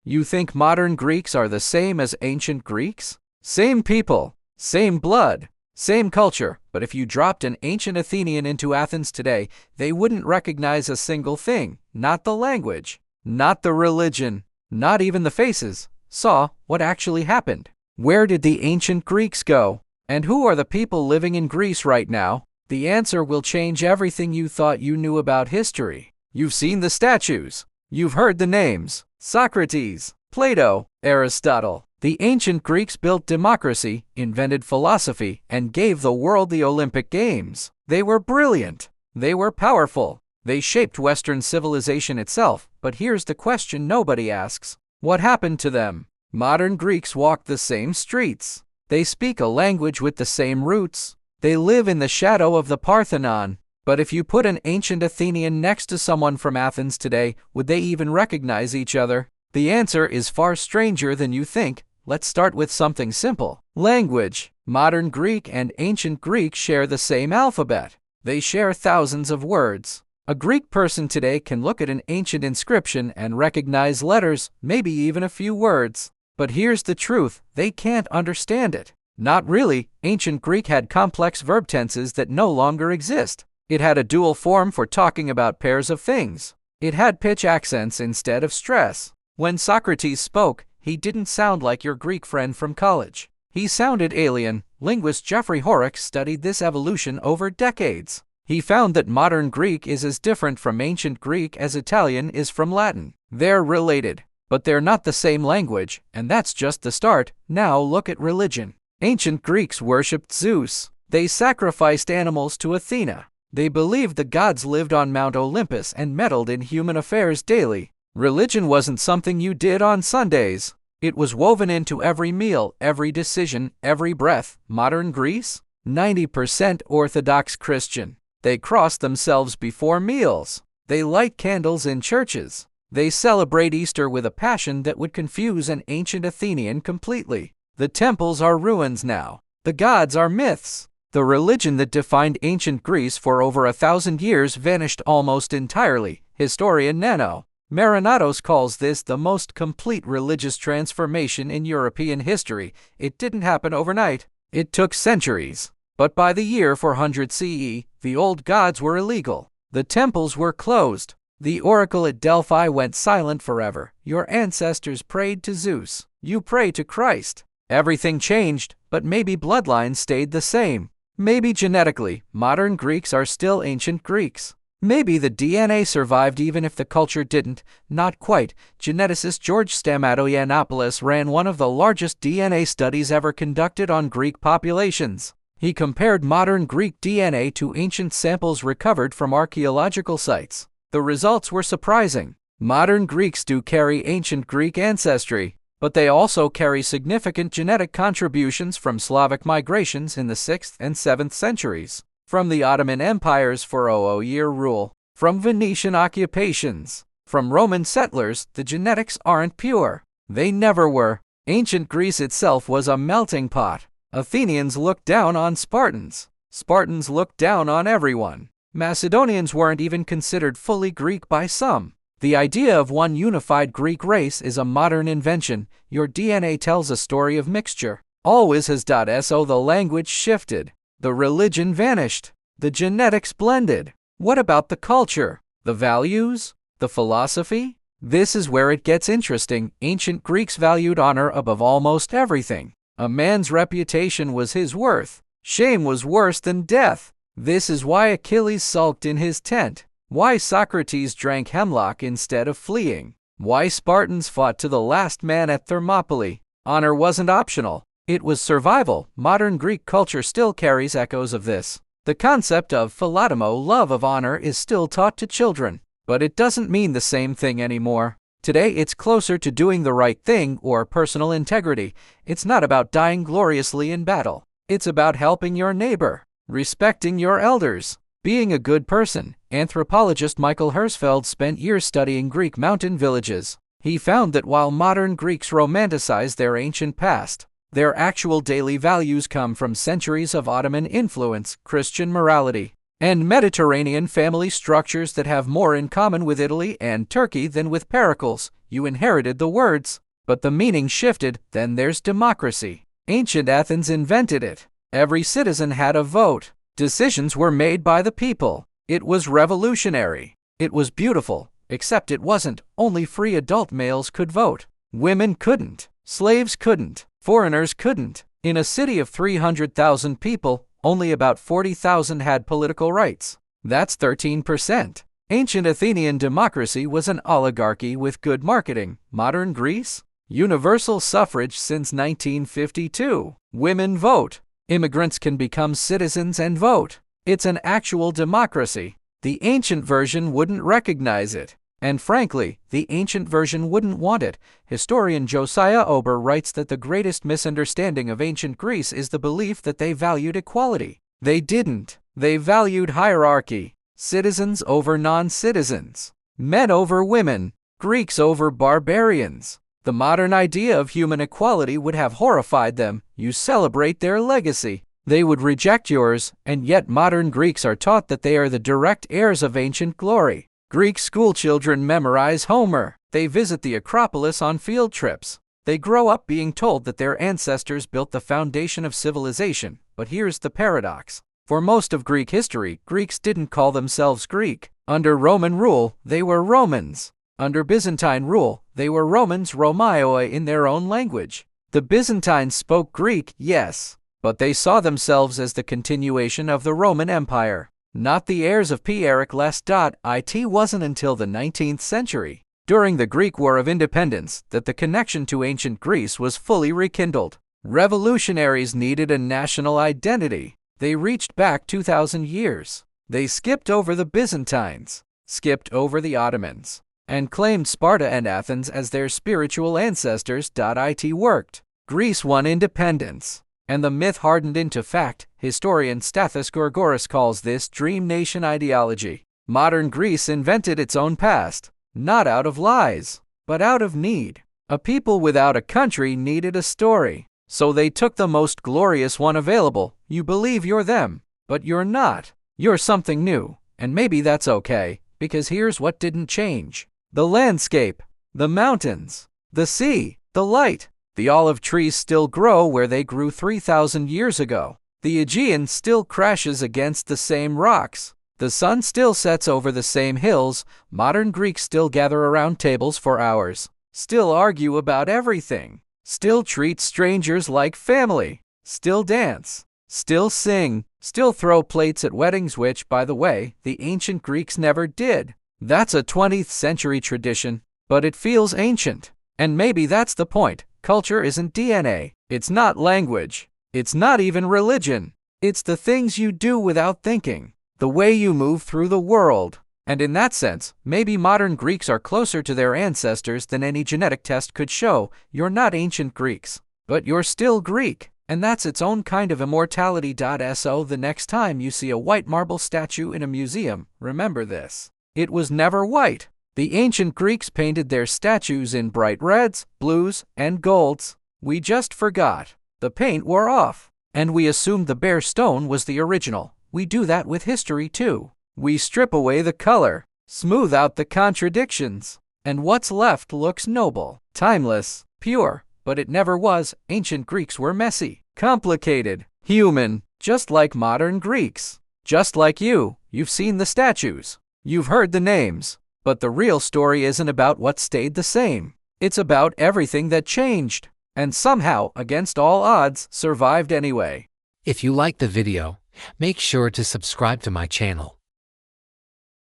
You think modern Greeks are the same as ancient Greeks? Same people, same blood, same culture, but if you dropped an ancient Athenian into Athens today, they wouldn't recognize a single thing. Not the language, not the religion, not even the faces. So, what actually happened? Where did the ancient Greeks go? And who are the people living in Greece right now? The answer will change everything you thought you knew about history. You've seen the statues. You've heard the names. Socrates, Plato, Aristotle. The ancient Greeks built democracy, invented philosophy, and gave the world the Olympic Games. They were brilliant. They were powerful. They shaped Western civilization itself. But here's the question nobody asks. What happened to them? Modern Greeks walk the same streets. They speak a language with the same roots. They live in the shadow of the Parthenon. But if you put an ancient Athenian next to someone from Athens today, would they even recognize each other? The answer is far stranger than you think. Let's start with something simple. Language. Modern Greek and ancient Greek share the same alphabet. They share thousands of words. A Greek person today can look at an ancient inscription and recognize letters, maybe even a few words. But here's the truth, they can't understand it. Not really. Ancient Greek had complex verb tenses that no longer exist. It had a dual form for talking about pairs of things. It had pitch accents instead of stress. When Socrates spoke, he didn't sound like your Greek friend from college. He sounded alien. Linguist Jeffrey Horrocks studied this evolution over decades. He found that modern Greek is as different from ancient Greek as Italian is from Latin. They're related, but they're not the same language, and that's just the start. Now look at religion. Ancient Greeks worshipped Zeus. They sacrificed animals to Athena. They believed the gods lived on Mount Olympus and meddled in human affairs daily. Religion wasn't something you did on Sundays. It was woven into every meal, every decision, every breath. Modern Greece? 90% Orthodox Christian. They cross themselves before meals. They light candles in churches. They celebrate Easter with a passion that would confuse an ancient Athenian completely. The temples are ruins now. The gods are myths. The religion that defined ancient Greece for over 1,000 years vanished almost entirely. Historian Nano Marinatos calls this the most complete religious transformation in European history. It didn't happen overnight. It took centuries. But by the year 400 CE, the old gods were illegal. The temples were closed. The oracle at Delphi went silent forever. Your ancestors prayed to Zeus. You pray to Christ. Everything changed, but maybe bloodlines stayed the same. Maybe genetically, modern Greeks are still ancient Greeks. Maybe the DNA survived even if the culture didn't. Not quite. Geneticist George Stamatoyiannopoulos ran one of the largest DNA studies ever conducted on Greek populations. He compared modern Greek DNA to ancient samples recovered from archaeological sites. The results were surprising. Modern Greeks do carry ancient Greek ancestry, but they also carry significant genetic contributions from Slavic migrations in the 6th and 7th centuries, from the Ottoman Empire's 400-year rule, from Venetian occupations, from Roman settlers. The genetics aren't pure. They never were. Ancient Greece itself was a melting pot. Athenians looked down on Spartans. Spartans looked down on everyone. Macedonians weren't even considered fully Greek by some. The idea of one unified Greek race is a modern invention. Your DNA tells a story of mixture. Always has. So the language shifted. The religion vanished. The genetics blended. What about the culture? The values? The philosophy? This is where it gets interesting. Ancient Greeks valued honor above almost everything. A man's reputation was his worth. Shame was worse than death. This is why Achilles sulked in his tent. Why Socrates drank hemlock instead of fleeing. Why Spartans fought to the last man at Thermopylae. Honor wasn't optional. It was survival. Modern Greek culture still carries echoes of this. The concept of philotimo, love of honor, is still taught to children. But it doesn't mean the same thing anymore. Today it's closer to doing the right thing or personal integrity. It's not about dying gloriously in battle. It's about helping your neighbor, respecting your elders, being a good person. Anthropologist Michael Hersfeld spent years studying Greek mountain villages. He found that while modern Greeks romanticize their ancient past, their actual daily values come from centuries of Ottoman influence, Christian morality, and Mediterranean family structures that have more in common with Italy and Turkey than with Pericles. you inherited the words, but the meaning shifted. Then there's democracy. Ancient Athens invented it. Every citizen had a vote. Decisions were made by the people. It was revolutionary. It was beautiful, except it wasn't. Only free adult males could vote. Women couldn't. Slaves couldn't. Foreigners couldn't. In a city of 300,000 people, only about 40,000 had political rights. That's 13%. Ancient Athenian democracy was an oligarchy with good marketing. Modern Greece? Universal suffrage since 1952. Women vote. Immigrants can become citizens and vote. It's an actual democracy. The ancient version wouldn't recognize it. And frankly, the ancient version wouldn't want it. Historian Josiah Ober writes that the greatest misunderstanding of ancient Greece is the belief that they valued equality. They didn't. They valued hierarchy. Citizens over non-citizens. Men over women. Greeks over barbarians. The modern idea of human equality would have horrified them. You celebrate their legacy. They would reject yours, and yet modern Greeks are taught that they are the direct heirs of ancient glory. Greek schoolchildren memorize Homer. They visit the Acropolis on field trips. They grow up being told that their ancestors built the foundation of civilization. But here's the paradox. For most of Greek history, Greeks didn't call themselves Greek. Under Roman rule, they were Romans. Under Byzantine rule, they were Romans Romaioi in their own language. The Byzantines spoke Greek, yes, but they saw themselves as the continuation of the Roman Empire, not the heirs of It wasn't until the 19th century, during the Greek War of Independence, that the connection to ancient Greece was fully rekindled. Revolutionaries needed a national identity. They reached back 2,000 years. They skipped over the Byzantines, skipped over the Ottomans, and claimed Sparta and Athens as their spiritual ancestors. It worked. Greece won independence, and the myth hardened into fact. Historian Stathis Gorgoras calls this dream nation ideology. Modern Greece invented its own past, not out of lies, but out of need. A people without a country needed a story, so they took the most glorious one available. You believe you're them, but you're not. You're something new, and maybe that's okay, because here's what didn't change. The landscape, the mountains, the sea, the light. The olive trees still grow where they grew 3,000 years ago. The Aegean still crashes against the same rocks. The sun still sets over the same hills. Modern Greeks still gather around tables for hours, still argue about everything, still treat strangers like family, still dance, still sing, still throw plates at weddings, which, by the way, the ancient Greeks never did. That's a 20th century tradition, but it feels ancient. And maybe that's the point. Culture isn't DNA. It's not language. It's not even religion. It's the things you do without thinking, the way you move through the world. And in that sense, maybe modern Greeks are closer to their ancestors than any genetic test could show. You're not ancient Greeks, but you're still Greek. And that's its own kind of immortality. So the next time you see a white marble statue in a museum, remember this. It was never white. The ancient Greeks painted their statues in bright reds, blues, and golds. We just forgot. The paint wore off, and we assumed the bare stone was the original. We do that with history too. We strip away the color, smooth out the contradictions, and what's left looks noble, timeless, pure. But it never was. Ancient Greeks were messy, complicated, human, just like modern Greeks. Just like you. You've seen the statues. You've heard the names. But the real story isn't about what stayed the same. It's about everything that changed, and somehow, against all odds, survived anyway. If you liked the video, make sure to subscribe to my channel.